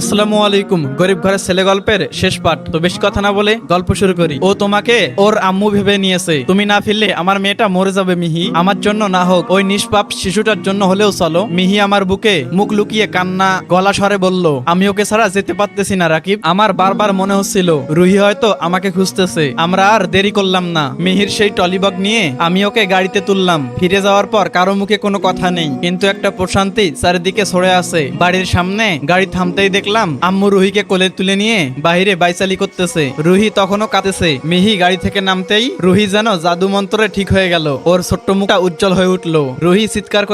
আসসালামু আলাইকুম। গরিব ঘরের ছেলে গল্পের শেষ পাঠ। তো বেশি কথা না বলে গল্প শুরু করি। ও তোমাকে ওর আম্মু ভেবে নিয়েছে। তুমি না ফিরলে আমার মেয়েটা মরে যাবে। মিহি, আমার জন্য না হোক, ওই নিষ্পাপ শিশুটার জন্য হলেও চলো। মিহি আমার বুকে মুখ লুকিয়ে কান্না গলা স্বরে বলল, আমি ওকে ছাড়া যেতে পারতেছি না রাকিব। আমার বারবার মনে হচ্ছিল রুহি হয়তো আমাকে খুঁজতেছে। আমরা আর দেরি করলাম না। মিহির সেই টলিবগ নিয়ে আমি ওকে গাড়িতে তুললাম। ফিরে যাওয়ার পর কারো মুখে কোনো কথা নেই, কিন্তু একটা প্রশান্তি চারিদিকে ছড়ে আছে। বাড়ির সামনে গাড়ি থামতেই দেখলাম আম্মু রুহিকে কোলে তুলে নিয়ে বাইরে বাইচালি করতেছে। রুহি তখনও কাঁদেছে। মিহি গাড়ি থেকে নামতেই রুহি যেন জাদু মন্ত্রে ঠিক হয়ে গেল। ওর ছোট্ট মুখটা উজ্জ্বল হয়ে উঠলো। রুহি চিৎকার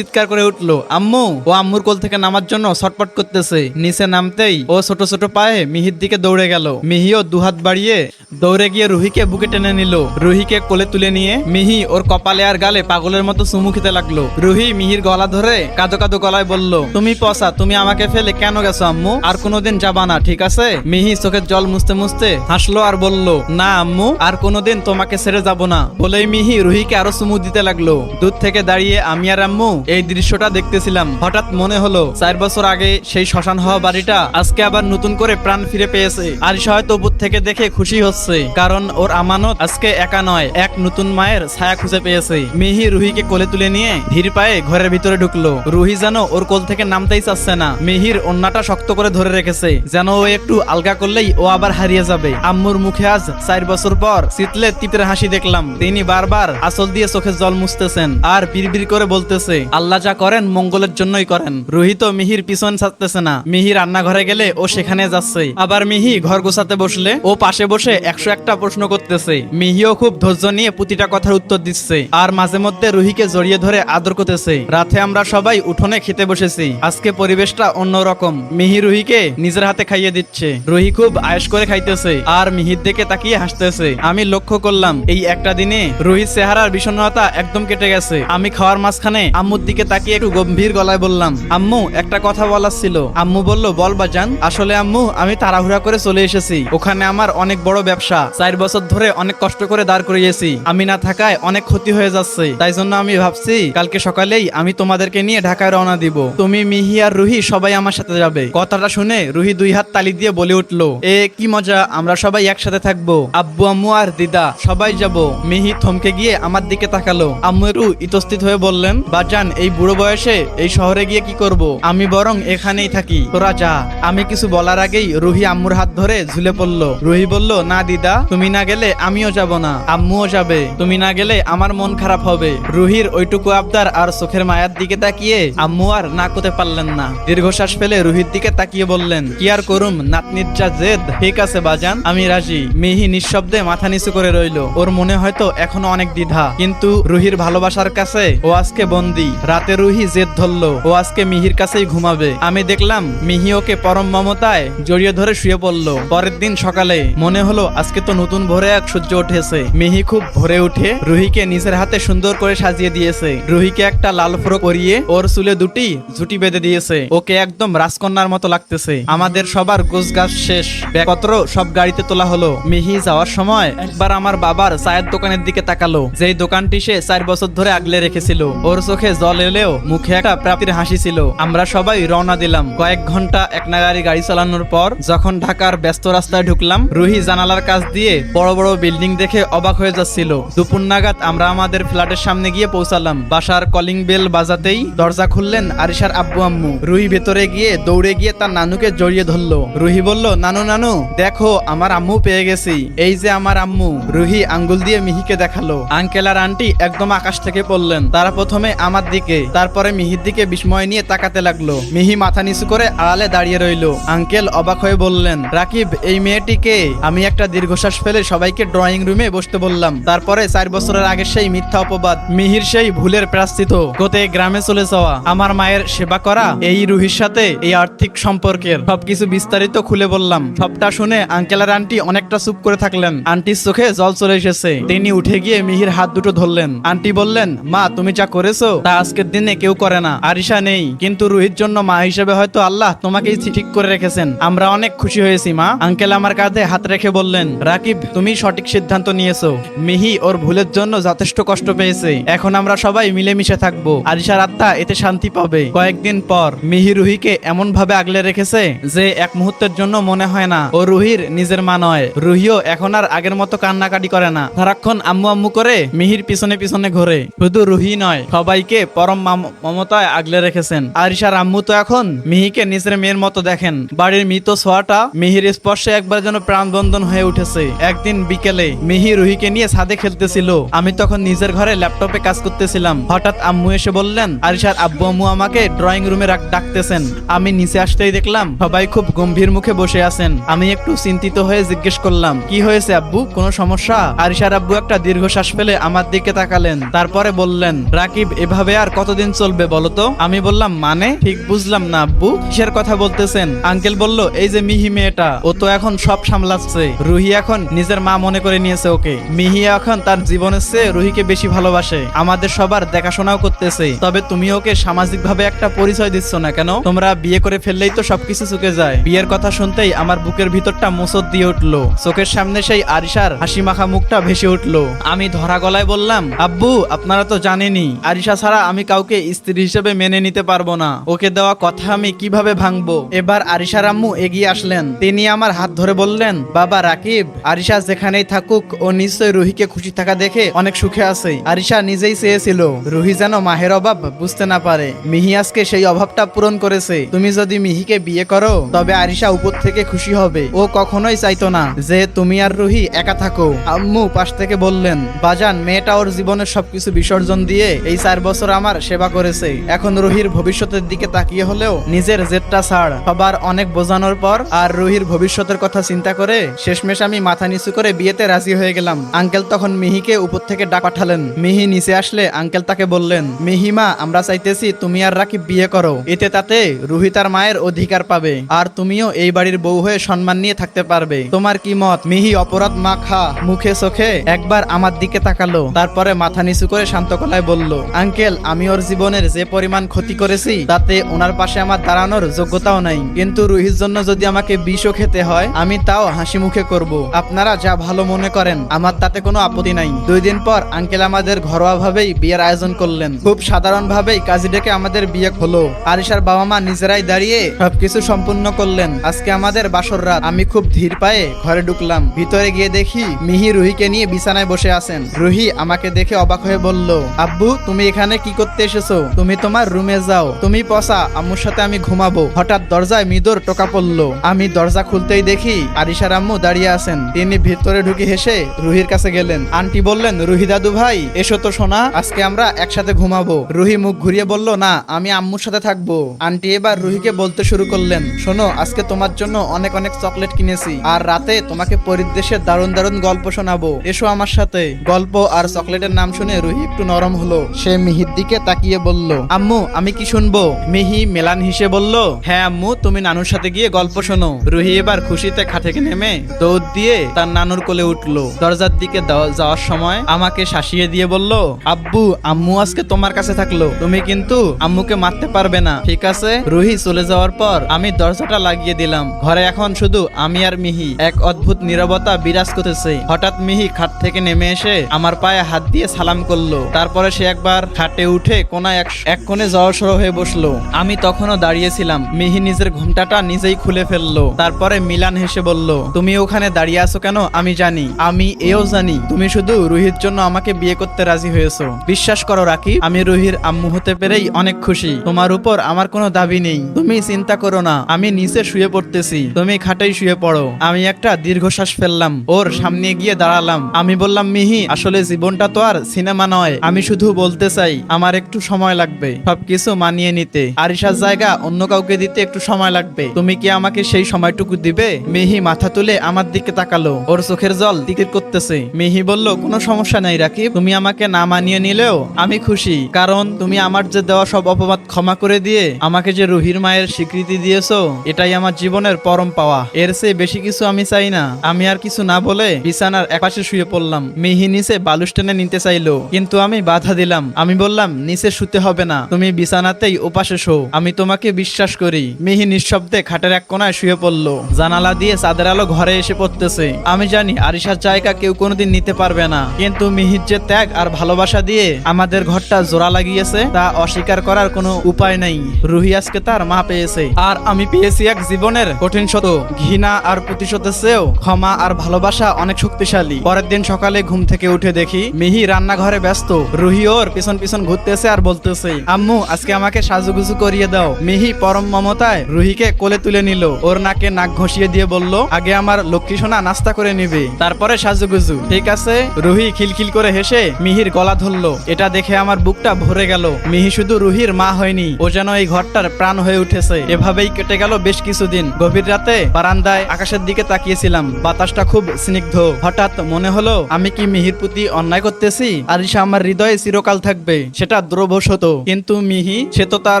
করে উঠলো আম্মু। ও আম্মুর কোল থেকে নামার জন্য ছটপট করতেছে। নিচে নামতেই ও ছোট ছোট পায়ে মিহির দিকে দৌড়ে গেল। মিহিও দুহাত বাড়িয়ে দৌড়ে গিয়ে রুহিকে বুকে টেনে নিল। রুহিকে কোলে তুলে নিয়ে মিহি ওর কপালে আর গালে পাগলের মতো চুমু খেতে লাগলো। রুহি মিহির গলা ধরে কাঁদো কাঁদো গলায় বলল, তুমি পচা, তুমি আমাকে ফেলে কেন গেছো আম্মু? আর কোনোদিন যাবা না, ঠিক আছে? মিহি চোখের জল মুছতে মুছতে হাসলো আর বলল, না আম্মু, আর কোনোদিন তোমাকে ছেড়ে যাব না। বলেই মিহি রুহিকে আরো চুমু দিতে লাগলো। দূর থেকে দাঁড়িয়ে আমি আর আম্মু এই দৃশ্যটা দেখতেছিলাম। হঠাৎ মনে হলো 4 বছর আগে সেই শ্মশান হওয়া বাড়িটা আজকে আবার নতুন করে প্রাণ ফিরে পেয়েছে। আরিশা হয়তো উপর থেকে দেখে খুশি হচ্ছে, কারণ ওর আমানত আজকে একা নয়, এক নতুন মায়ের ছায়া খুঁজে পেয়েছে। মিহি রুহিকে কোলে তুলে নিয়ে ধীর পায়ে ঘরের ভিতরে ঢুকলো। রুহি যেন ওর কোল থেকে নামতেই চাচ্ছে না। মিহির ওন্নাটা শক্ত করে ধরে রেখেছে, যেন ও একটু আলগা করলেই ও আবার হারিয়ে যাবে। আম্মুর মুখে আজ 4 বছর পর শীতলে তিতের হাসি দেখলাম। তিনি বারবার আঁচল দিয়ে চোখের জল মুছতেছেন আর বিড়বিড় করে বলতেছে, আল্লাহ যা করেন মঙ্গলের জন্যই করেন। রুহি তো মিহির পিছন ছাড়তেছে না। মিহি রান্নাঘরে গেলে ও সেখানে যাচ্ছে। আবার মিহি ঘর গোছাতে বসলে ও পাশে বসে 101টা প্রশ্ন করতেছে। মিহিও খুব ধৈর্য নিয়ে প্রতিটা কথার উত্তর দিচ্ছে আর মাঝে মধ্যে রুহিকে জড়িয়ে ধরে আদর করতেছে। রাতে আমরা সবাই উঠোনে খেতে বসেছি। আজকে পরিবেশটা অন্যরকম। মিহি রুহিকে নিজের হাতে খাইয়ে দিচ্ছে। রুহি খুব আয়েশ করে খাইতেছে আর মিহির দিকে তাকিয়ে হাসতেছে। আমি লক্ষ্য করলাম এই একটা দিনে রুহির চেহারার বিষণ্ণতা একদম কেটে গেছে। আমি খাওয়ার মাঝখানে আম্মুর দিকে তাকিয়ে একটু গম্ভীর গলায় বললাম, আম্মু একটা কথা বলার ছিল। আম্মু বলল, বল বাজান। আসলে আম্মু, আমি তাড়াহুড়া করে চলে এসেছি। ওখানে আমার অনেক বড় ব্যবসা, 4 বছর ধরে অনেক কষ্ট করে দাঁড় করিয়েছি। আমি না থাকায় অনেক ক্ষতি হয়ে যাচ্ছে। তাই জন্য আমি ভাবছি কালকে সকালেই আমি তোমাদেরকে নিয়ে ঢাকায় রওনা দিব। তুমি, মিহি আর রুহি সবাই আমার সাথে যাবে। কথাটা শুনে রুহি 2 হাত তালি দিয়ে বলে উঠলো, এ কি মজা, আমরা সবাই একসাথে থাকবো। আব্বু আম্মু আর দিদা সবাই যাব। মিহি থমকে গিয়ে আমার দিকে তাকালো। আম্মু একটু ইতস্তিত হয়ে বললেন, বাজান, এই বুড়ো বয়সে এই শহরে গিয়ে কি করব? আমি বরং এখানেই থাকি, তোরা যা। আমি কিছু বলার আগেই রুহি আম্মুর হাত ধরে ঝুলে পড়লো। রুহি বলল, না দিদা, তুমি না গেলে আমিও যাব না, আম্মুও যাবে। তুমি না গেলে আমার মন খারাপ হবে। রুহির ওইটুকু আবদার আর চোখের মায়ার দিকে তাকিয়ে আম্মু আর না করতে পারলেন না। দীর্ঘশ্বাস ফেলে রুহির দিকে তাকিয়ে বললেন, কি আর করুম, নাতনির যা জেদ। ঠিক আছে বাজান, আমি রাজি। মিহি নিঃশব্দে মাথা নিচু করে রইল। ওর মনে হয়তো এখনো অনেক দ্বিধা, কিন্তু রুহির ভালোবাসার কাছে ও আজকে বন্দী। রাতে রুহি জেদ ধরলো ও আজকে মিহির কাছেই ঘুমাবে। আমি দেখলাম মিহি ওকে পরম মমতায় জড়িয়ে ধরে শুয়ে পড়লো। পরের দিন সকালে মনে হলো আজকে তো নতুন ভোরে এক সূর্য উঠেছে। মিহি খুব ভোরে উঠে রুহিকে নিজের হাতে সুন্দর করে সাজিয়ে দিয়েছে। রুহিকে একটা লাল ফ্রক পরিয়ে ওর চুলে 2টি ঝুটি বেঁধে দিয়েছে। ওকে একদম রাজকন্যার মতো লাগতেছে। আমাদের সবার গোছগাছ শেষ, ব্যাগপত্র সব গাড়িতে তোলা হলো। মিহি যাওয়ার সময় একবার আমার বাবার চায়ের দোকানের দিকে তাকালো, যেই দোকানটি সে 4 বছর ধরে আগলে রেখেছিল। ওর চোখে জল এলেও মুখে একটা প্রাপ্তির হাসি ছিল। আমরা সবাই রওনা দিলাম। কয়েক ঘন্টা একনাগাড়ি গাড়ি চালানোর পর যখন ঢাকার ব্যস্ত রাস্তায় ঢুকলাম, রুহি জানালার কাছ দিয়ে বড় বড় বিল্ডিং দেখে অবাক হয়ে যাচ্ছিল। দুপুর নাগাদ আমরা আমাদের ফ্ল্যাটের সামনে গিয়ে পৌঁছালাম। বাসার কলিং বেল বাজাতেই দরজা খুললেন আরিশার আব্বু আম্মু। রুহি ভেতরে গিয়ে দৌড়ে গিয়ে তার নানুকে জড়িয়ে ধরলো। রুহি বলল, নানু নানু, দেখো আমার আম্মু পেয়ে গেছি। এই যে আমার আম্মু। রুহি আঙ্গুল দিয়ে মিহিকে দেখালো। আঙ্কেল আর আন্টি একদম আকাশ থেকে পড়লেন। তারা প্রথমে আমার দিকে, তারপরে মিহির দিকে বিস্ময় নিয়ে তাকাতে লাগলো। মিহি মাথা নিচু করে আড়ালে দাঁড়িয়ে রইলো। আঙ্কেল অবাক হয়ে বললেন, রাকিব, এই মেয়েটিকে? আমি একটা দীর্ঘশ্বাস ফেলে সবাইকে ড্রয়িং রুমে বসতে বললাম। তারপরে 4 বছরের আগে সেই মিথ্যা অপবাদ, মিহির সেই ভুলের প্রায়শ্চিত্ত, কোতে গ্রামে চলে যাওয়া, আমার মায়ের সেবা করা, এই রুহির সাথে এই আর্থিক সম্পর্কের সবকিছু বিস্তারিত খুলে বললাম। সবটা শুনে আঙ্কেল আর আন্টি অনেকটা চুপ করে থাকলেন। আন্টির চোখে জল চলে এসেছে। তিনি উঠে গিয়ে মিহির হাত দুটো ধরলেন। আন্টি বললেন, মা, তুমি যা করেছো তা আজকের দিনে কেউ করে না। আরিশা নেই, কিন্তু রুহির জন্য মা হিসেবে হয়তো আল্লাহ তোমাকেই ঠিক করে রেখেছেন। আমরা অনেক খুশি হয়েছি মা। আঙ্কেল আমার কাঁধে হাত রেখে বললেন, রাকিব, তুমি সঠিক সিদ্ধান্ত নিয়েছো। মিহি ওর ভুলের জন্য যথেষ্ট কষ্ট পেয়েছে। এখন আমরা সবাই মিলেমিশে থাকবো। আরিশার আত্মা এতে শান্তি পাবে। কয়েকদিন পর মিহি রুহিকে এমন এমন ভাবে আগলে রেখেছে যে এক মুহূর্তের জন্য মনে হয় না ও রুহির নিজের মা নয়। রুহিও এখন আর আগের মতো কান্নাকাটি করে না, সারাক্ষণ আম্মু আম্মু করে মিহির পিছনে পিছনে ঘোরে। শুধু রুহি নয়, সবাইকে পরম মমতায় আগলে রেখেছেন। আরিশার আম্মু তো এখন মিহিকে নিজের মেয়ের মতো দেখেন। বাড়ির মৃত ছোঁয়াটা মিহির স্পর্শে একবার যেন প্রাণবন্ধন হয়ে উঠেছে। একদিন বিকেলে মিহি রুহিকে নিয়ে ছাদে খেলতেছিল। আমি তখন নিজের ঘরে ল্যাপটপে কাজ করতেছিলাম। হঠাৎ আম্মু এসে বললেন আরিশার আব্বু আম্মু আমাকে ড্রয়িং রুমে ডাকতেছেন। আমি নিচে আসতেই দেখলাম সবাই খুব গম্ভীর মুখে বসে আছেন। আমি একটু চিন্তিত হয়ে জিজ্ঞেস করলাম, কি হয়েছে আব্বু, কোনো সমস্যা? আরিশার আব্বু একটা দীর্ঘশ্বাস ফেলে আমার দিকে তাকালেন, তারপরে বললেন, রাকিব এভাবে আর কতদিন চলবে বলতো? আমি বললাম, মানে ঠিক বুঝলাম না আব্বু, কিসের কথা বলতেছেন? আঙ্কেল বলল, এই যে মিহি মেয়েটা, ও তো এখন সব সামলাচ্ছে। রুহি এখন নিজের মা মনে করে নিয়েছে ওকে। মিহি এখন তার জীবনের চেয়ে রুহিকে বেশি ভালোবাসে, আমাদের সবার দেখাশোনাও করতেছে। তবে তুমি ওকে সামাজিক ভাবে একটা পরিচয় দিচ্ছ না কেন? তোমরা বিয়ে করে ফেললেই তো সবকিছু চুকে যায়। বিয়ের কথা শুনতেই আমার বুকের ভিতরটা মোচড় দিয়ে উঠলো। চোখের সামনে সেই আরিশার হাসি মাখা মুখটা ভেসে উঠলো। আমি ধরা গলায় বললাম, আব্বু আপনারা তো জানেনই আরিশা ছাড়া আমি কাউকে স্ত্রী হিসেবে মেনে নিতে পারবো না। ওকে দেওয়া কথা আমি কিভাবে ভাঙবো? এবার আরিশার আম্মু এগিয়ে আসলেন। তিনি আমার হাত ধরে বললেন, বাবা রাকিব, আরিশা যেখানেই থাকুক ও নিশ্চয়ই রুহিকে খুশি থাকা দেখে অনেক সুখে আছে। আরিশা নিজেই চেয়েছিল রুহি যেন মাহের অভাব বুঝতে না পারে। মিহি আজকে সেই অভাবটা পূরণ করেছে। তুমি যদি মিহিকে বিয়ে করো তবে আরিশা উপর থেকে খুশি হবে। ও কখনোই চাইতো না যে তুমি আর রুহি একা থাকো। আম্মু পাশ থেকে বললেন, বাজান মেয়েটা ওর জীবনের সবকিছু বিসর্জন দিয়ে এই 4 বছর আমার সেবা করেছে। এখন রুহির ভবিষ্যতের দিকে তাকিয়ে হলেও নিজের জেদটা ছাড়। সবার অনেক বোঝানোর পর আর রুহির ভবিষ্যতের কথা চিন্তা করে শেষমেশ আমি মাথা নিচু করে বিয়েতে রাজি হয়ে গেলাম। আঙ্কেল তখন মিহিকে উপর থেকে ডাক পাঠালেন। মিহি নিচে আসলে আঙ্কেল তাকে বললেন, মিহিমা, আমরা চাইতেছি তুমি আর রাকিব বিয়ে করো। এতে তাতে রুহি তার মায়ের অধিকার পাবে আর তুমিও এই বাড়ির বউ হয়ে সম্মান নিয়ে থাকতে পারবে। তোমার কি মত? মিহি অপরাধ মাখা মুখে চোখে একবার আমার দিকে তাকালো, তারপরে মাথা নিচু করে শান্ত গলায় বলল, আঙ্কেল আমি ওর জীবনের যে পরিমাণ ক্ষতি করেছি তাতে ওনার পাশে আমার দাঁড়ানোর যোগ্যতাও নাই। কিন্তু রুহির জন্য যদি আমাকে বিষও খেতে হয় আমি তাও হাসি মুখে করব। আপনারা যা ভালো মনে করেন, আমার তাতে কোনো আপত্তি নাই। 2 দিন পর আঙ্কেল আমাদের ঘরোয়া ভাবেই বিয়ের আয়োজন করলেন। খুব সাধারণ ভাবেই কাজী ডেকে আমাদের বিয়ে হলো। আরিশার বাবা মা নিজেরাই দাঁড়িয়ে সবকিছু সম্পূর্ণ করলেন। আজকে আমাদের বাসর রাত। আমি খুব ধীর পায়ে ঘরে ঢুকলাম। ভিতরে গিয়ে দেখি মিহি রুহিকে নিয়ে বিছানায় বসে আছেন। রুহি আমাকে দেখে অবাক হয়ে বলল, আব্বু তুমি এখানে কি করতে এসেছো? তুমি তোমার রুমে যাও, তুমি পসা, আম্মুর সাথে আমি ঘুমাবো। হঠাৎ দরজায় মৃদুর টোকা পড়লো। আমি দরজা খুলতেই দেখি আরিশার আম্মু দাঁড়িয়ে আছেন। তিনি ভিতরে ঢুকে হেসে রুহির কাছে গেলেন। আন্টি বললেন, রুহি দাদু ভাই এসো তো সোনা, আজকে আমরা একসাথে ঘুমাবো। রুহি মুখ ঘুরিয়ে বলল, না আমি আম্মুর সাথে থাকবো। আন্টি এবার রুহিকে বলতে শুরু করলেন, শোনো আজকে তোমার জন্য অনেক অনেক চকলেট কিনেছি আর রাতে তোমাকে পরিদেশের দারুণ দারুণ গল্প শোনাবো। এসো আমার সাথে। গল্প আর চকলেটের নাম শুনে রুহি একটু নরম হলো। সে মিহির দিকে তাকিয়ে বলল, আম্মু আমি কি শুনবো? মিহি মেলান হেসে বলল, হ্যাঁ আম্মু, তুমি নানুর সাথে গিয়ে গল্প শোনো। রুহি এবার খুশিতে খাট থেকে নেমে দৌড় দিয়ে তার নানুর কোলে উঠলো। দরজার দিকে যাওয়ার সময় আমাকে শাসিয়ে দিয়ে বলল, আব্বু আম্মু আজকে তোমার কাছে থাকলো, তুমি কিন্তু আম্মুকে মারতে পারবে না, ঠিক আছে? রুহি চলে যাওয়ার পর আমি দরজাটা লাগিয়ে দিলাম। ঘরে এখন শুধু আমি আর মিহি। এক অদ্ভুত নীরবতা বিরাজ করতেছে। হঠাৎ মিহি খাট থেকে নেমে এসে আমার পায়ে হাত দিয়ে সালাম করলো। তারপরে সে একবার খাটে উঠে কোনায় এক কোণে জড়সড় হয়ে বসলো। আমি তখনও দাঁড়িয়েছিলাম। মিহি নিজের ঘোমটাটা নিজেই খুলে ফেললো। তারপরে মিলান হেসে বলল, তুমি ওখানে দাঁড়িয়ে আছো কেন? আমি জানি, আমি এও জানি তুমি শুধু রুহির জন্য আমাকে বিয়ে করতে রাজি হয়েছো। বিশ্বাস করো রাকিব, আমি রুহির আম্মু হতে পেরেই অনেক খুশি। তোমার উপর আমার কোনো দাবি নেই। তুমি চিন্তা করো না, আমি নিচে শুয়ে পড়তেছি, তুমি খাটেই শুয়ে পড়ো। আমি একটা দীর্ঘশ্বাস ফেললাম, ওর সামনে গিয়ে দাঁড়ালাম। আমি বললাম, মিহি আসলে জীবনটা তো আর সিনেমা নয়। আমি শুধু বলতে চাই আমার একটু সময় লাগবে সবকিছু মানিয়ে নিতে। আরিশার জায়গা অন্য কাউকে দিতে একটু সময় লাগবে। তুমি কি আমাকে সেই সময়টুকু দিবে? মিহি মাথা তুলে আমার দিকে তাকালো। ওর চোখের জল তিতির করতেছে। মিহি বলল, কোনো সমস্যা নাই রাকিব, তুমি আমাকে না মানিয়ে নিলেও আমি খুশি। কারণ তুমি আমার যে দেওয়া সব অপবাদ ক্ষমা করে দিয়ে আমাকে যে রুহির মায়ের স্বীকৃতি দিয়েছো, এটাই আমার জীবনের পরম পাওয়া। এর চেয়ে বেশি কিছু আমি চাই না। আমি আর কিছু না বলে বিছানার একপাশে শুয়ে পড়লাম। মিহি নিচে বালুস টেনে নিতে চাইলো, কিন্তু আমি বাধা দিলাম। আমি বললাম, নিচে শুতে হবে না, তুমি বিছানাতেই ওপাশে শো, আমি তোমাকে বিশ্বাস করি। মিহি নিঃশব্দে খাটের এক কোনায় শুয়ে পড়লো। জানালা দিয়ে চাঁদের আলো ঘরে এসে পড়তেছে। আমি জানি আরিশার জায়গা কেউ কোনোদিন নিতে পারবে না, কিন্তু মিহির যে ত্যাগ আর ভালোবাসা দিয়ে আমাদের ঘরটা জোড়া লাগিয়েছে তা অস্বীকার করার কোনো উপায় নেই। রুহি আজকে তার ভালোবাসার মা পেয়েছে, আর আমি পেয়েছি এক জীবনের কঠিন সত্য। ঘৃণা আর প্রতিশোধের চেয়েও ক্ষমা আর ভালোবাসা অনেক শক্তিশালী। পরের দিন সকালে ঘুম থেকে উঠে দেখি মিহি রান্নাঘরে ব্যস্ত। রুহি ওর পিছন পিছন ঘুরতেছে আর বলতেছে, আম্মু আজকে আমাকে সাজুগুজু করিয়ে দাও। মিহি পরম মমতায় রুহিকে কোলে তুলে নিল, ওর নাকে নাক ঘষিয়ে দিয়ে বলল, আগে আমার লক্ষ্মী সোনা নাস্তা করে নিবে, তারপরে সাজুগুজু। ঠিক আছে। রুহি খিলখিল করে হেসে মিহির গলা ধরলো। এটা দেখে আমার বুকটা ভরে গেল। মিহি শুধু রুহির মা হয়নি, ও যেন এই ঘরটার প্রাণ হয়ে উঠেছে। এভাবেই কেটে গেল বেশ কিছুদিন। গভীর রাতে বারান্দায় আকাশের দিকে তাকিয়েছিলাম, বাতাসটা খুব স্নিগ্ধ। হঠাৎ মনে হলো, আমি কি মিহির প্রতি অন্যায় করতেছি? আরিশা আমার হৃদয়ে চিরকাল থাকবে, সেটা দ্রবশত। কিন্তু মিহি, সে তো তার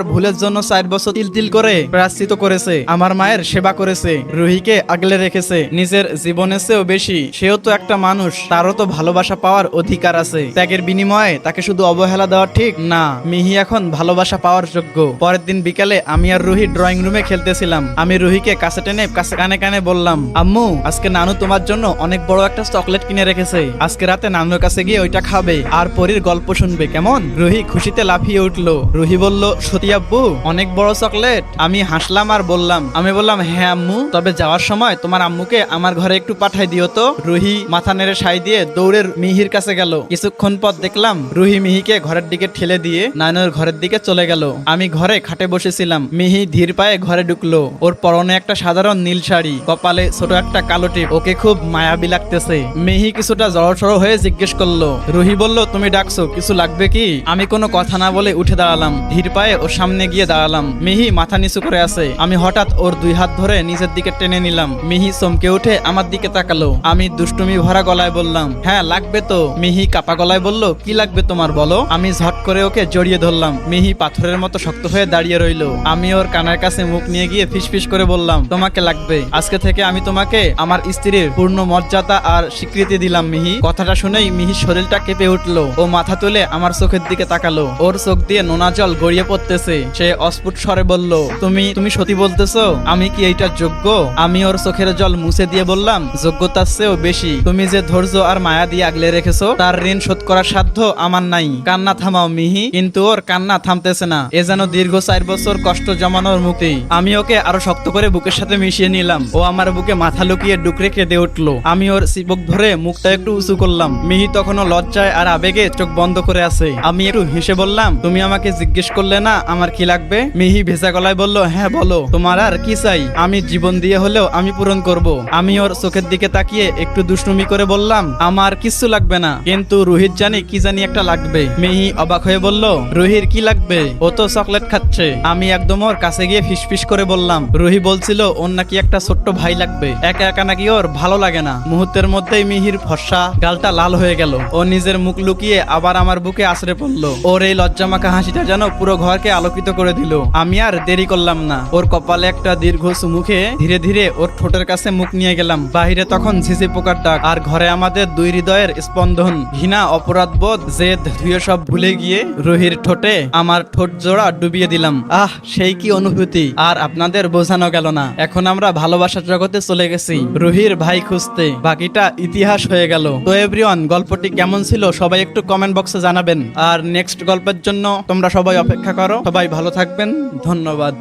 ভুলের জন্য 4 বছর তিল তিল করে প্রায়শ্চিত করেছে, আমার মায়ের সেবা করেছে, রুহিকে আগলে রেখেছে নিজের জীবনের চেয়েও বেশি। সেও তো একটা মানুষ, তারও তো ভালোবাসা পাওয়ার অধিকার আছে। ত্যাগের বিনিময়ে তাকে শুধু অবহেলা দেওয়া ঠিক না। মিহি এখন ভালোবাসা পাওয়ার যোগ্য। পরের দিন বিকালে আমি আর রুহি ড্রয়িং রুমে খেলতেছিলাম। আমি রুহিকে কাছে টেনে কানে কানে বললাম, আম্মু আজকে নানু তোমার জন্য অনেক বড় একটা চকলেট কিনে রেখেছে, আজকে রাতে নানুর কাছে গিয়ে ওইটা খাবে আর পরীর গল্প শুনবে, কেমন? রুহি খুশিতে লাফিয়ে উঠলো। রুহি বলল, সত্যি আব্বু, অনেক বড় চকলেট? আমি হাসলাম আর বললাম, হ্যাঁ আম্মু, তবে যাওয়ার সময় তোমার আম্মুকে আমার ঘরে একটু পাঠাই দিও তো। রুহি মাথা নেড়ে সাই দিয়ে দৌড়ে মিহির কাছে গেল। কিছুক্ষণ পর দেখলাম রুহি মিহিকে ঘরের দিকে ঠেলে দিয়ে নানুর ঘরের দিকে চলে গেল। আমি ঘরে খাটে বসেছিলাম। মিহি ধীর পায়ে ঘরে ঢুকলো। ওর পরনে একটা সাধারণ নীল শাড়ি, কপালে ছোট একটা কালো টিপ, ওকে খুব মায়াবী লাগতেছে। মিহি কিছুটা জড়সড় হয়ে জিজ্ঞেস করলো। রুহি বলল, তুমি ডাকছো, কিছু লাগবে কি? আমি কোনো কথা না বলে উঠে দাঁড়ালাম, ধীর পায়ে ওর সামনে গিয়ে দাঁড়ালাম। মিহি মাথা নিচু করে আছে। আমি হঠাৎ ওর 2 হাত ধরে নিজের দিকে টেনে নিলাম। মিহি চমকে উঠে আমার দিকে তাকালো। আমি দুষ্টুমি ভরা গলায় বললাম, হ্যাঁ লাগবে তো। মিহি কাপা গলায় বলল, কি লাগবে তোমার, বলো। আমি ঝট করে ওকে জড়িয়ে ধরলাম। মিহি পাথরের মতো শক্ত হয়ে দাঁড়িয়ে রইলো। আমি ওর কানের কাছে মুখ নিয়ে গিয়ে ফিসফিস করে বললাম, তোমাকে লাগবে। আজকে থেকে আমি তোমাকে আমার স্ত্রীর পূর্ণ মর্যাদা আর স্বীকৃতি দিলাম। মিহি কথাটা শুনেই মিহির শরীরটা কেঁপে উঠলো। ও মাথা তুলে আমার চোখের দিকে তাকালো। ওর চোখ দিয়ে নোনা জল গড়িয়ে পড়তেছে। সে অস্ফুট স্বরে বলল, তুমি সত্যি বলতেছো? আমি কি এইটার যোগ্য? আমি ওর চোখের জল মুছে দিয়ে বললাম, যোগ্যতার চেয়েও বেশি। তুমি যে ধৈর্য আর মায়া দিয়ে আগলে রেখেছো, তার ঋণ শোধ করার সাধ্য আমার নাই। কান্না থামাও মিহি। কিন্তু ওর কান্না থামতেছে না। এ যেন দীর্ঘ 4 বছর কষ্ট জমানোর মুক্তি। আমি ওকে আরো শক্ত করে বুকের সাথে মিশিয়ে নিলাম। ও আমার বুকে মাথা লুকিয়ে ডুকরে কেঁদে উঠলো। আমি ওর চিবুক ধরে মুখটা একটু উঁচু করলাম। মিহি তখনও লজ্জায় আর আবেগে চোখ বন্ধ করে আছে। আমি একটু হেসে বললাম, তুমি আমাকে জিজ্ঞেস করলে না আমার কি লাগবে? মিহি ভেজা গলায় বলল, হ্যাঁ বলো, তোমার আর কি চাই? আমি জীবন দিয়ে হলেও আমি পূরণ করব। আমি ওর চোখের দিকে তাকিয়ে একটু দুষ্টুমি করে বললাম, আমার কিচ্ছু লাগবে না, কিন্তু রুহির জানি কি জানি একটা লাগবে। মিহি অবাক হয়ে বলল, রুহির কি লাগবে? ও তো চকলেট খাচ্ছে। আমি একদম ওর কাছে গিয়ে ফিসফিস করে বললাম, রুহি বলছিল ওর নাকি একটা ছোট্ট ভাই লাগবে, একা একা নাকি ওর ভালো লাগে না। মুহূর্তের মধ্যেই মিহির ফর্সা গালটা লাল হয়ে গেল। ও নিজের মুখ লুকিয়ে আবার আমার বুকে আছড়ে পড়লো। ওর এই লজ্জামাখা হাসিটা যেন পুরো ঘরকে আলোকিত করে দিল। আমি আর দেরি করলাম না। ওর কপালে একটা দীর্ঘ চুমুখে ধীরে ধীরে ওর ঠোঁটের কাছে মুখ নিয়ে গেলাম। বাহিরে তখন ঝিঝি পোকার ডাক, আর ঘরে আমাদের 2 হৃদয়ের স্পন্দন। ঘৃণা, অপরাধবোধ, জেদ ধুয়ে সব ভুলে গিয়ে রুহির ঠোঁটে আমার ঠোঁট জোড়া ডুবিয়ে দিলাম। আহ, সেই কি অনুভূতি! আর আপনাদের বোঝানো গেল না। এখন আমরা ভালোবাসার জগতে চলে গেছি রুহির ভাই খুঁজতে। বাকিটা ইতিহাস হয়ে গেল। তো এভরিওয়ান, গল্পটি কেমন ছিল সবাই একটু কমেন্ট বক্সে জানাবেন। আর নেক্সট গল্পের জন্য তোমরা সবাই অপেক্ষা করো। সবাই ভালো থাকবেন। ধন্যবাদ।